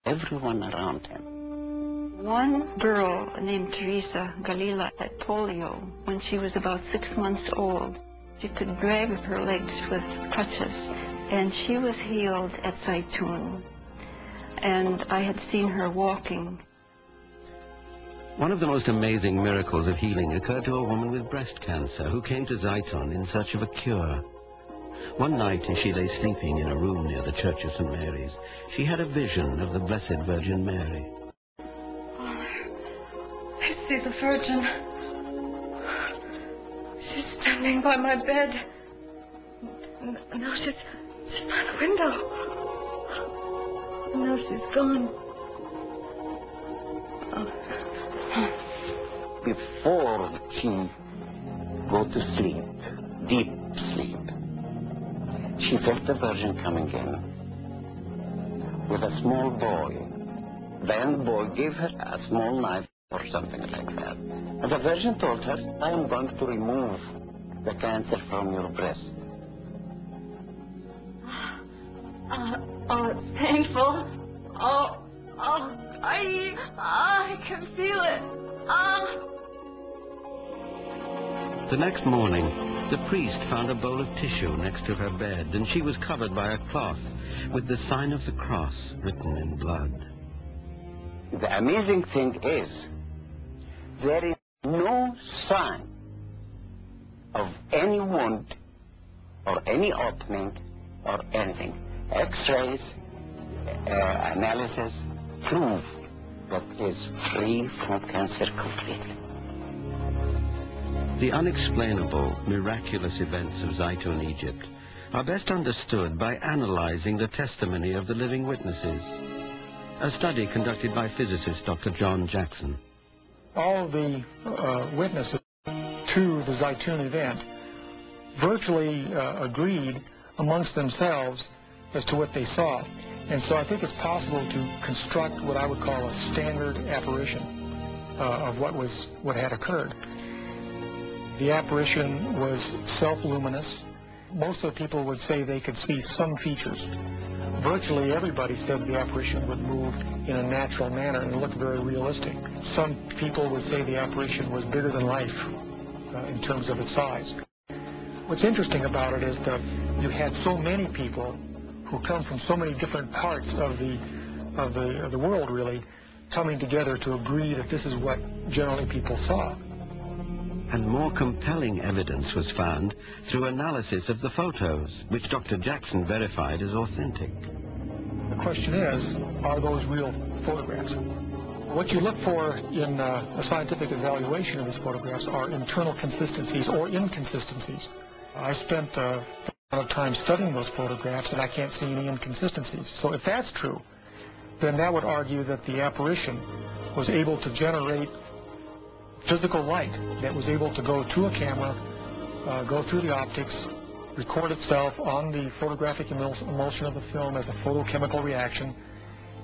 everyone around him. One girl named Teresa Galila had polio when she was about 6 months old. She could drag her legs with crutches, and she was healed at Zeitun. And I had seen her walking. One of the most amazing miracles of healing occurred to a woman with breast cancer who came to Zeitun in search of a cure. One night, as she lay sleeping in a room near the Church of St. Mary's, she had a vision of the Blessed Virgin Mary. I see the Virgin. She's standing by my bed. Now she's by the window. Now she's gone. Before she go to sleep, deep sleep, she felt the Virgin coming in with a small boy. Then the boy gave her a small knife or something like that. And the Virgin told her, I am going to remove the cancer from your breast. Oh, it's painful. I can feel it. The next morning, the priest found a bowl of tissue next to her bed, and she was covered by a cloth with the sign of the cross written in blood. The amazing thing is, there is no sign of any wound or any opening or anything. X-rays, analysis prove that is free from cancer completely. The unexplainable, miraculous events of Zeitun, Egypt, are best understood by analyzing the testimony of the living witnesses. A study conducted by physicist Dr. John Jackson. All the witnesses to the Zeitun event virtually agreed amongst themselves as to what they saw. And so I think it's possible to construct what I would call a standard apparition of what had occurred. The apparition was self-luminous. Most of the people would say they could see some features. Virtually everybody said the apparition would move in a natural manner and look very realistic. Some people would say the apparition was bigger than life in terms of its size. What's interesting about it is that you had so many people who come from so many different parts of the world, really, coming together to agree that this is what generally people saw. And more compelling evidence was found through analysis of the photos, which Dr. Jackson verified as authentic. The question is, are those real photographs? What you look for in a scientific evaluation of these photographs are internal consistencies or inconsistencies. I spent a lot of time studying those photographs, and I can't see any inconsistencies. So if that's true, then that would argue that the apparition was able to generate physical light that was able to go to a camera, go through the optics, record itself on the photographic emulsion of the film as a photochemical reaction,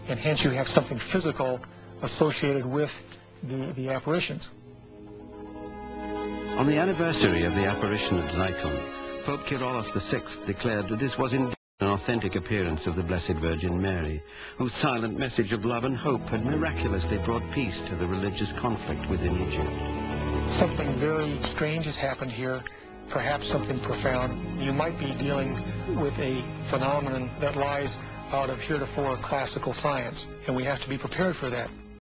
and hence you have something physical associated with the apparitions. On the anniversary of the apparition at Zeitun, Pope Kyrillos VI declared that this was indeed an authentic appearance of the Blessed Virgin Mary, whose silent message of love and hope had miraculously brought peace to the religious conflict within Egypt. Something very strange has happened here, perhaps something profound. You might be dealing with a phenomenon that lies out of heretofore classical science, and we have to be prepared for that.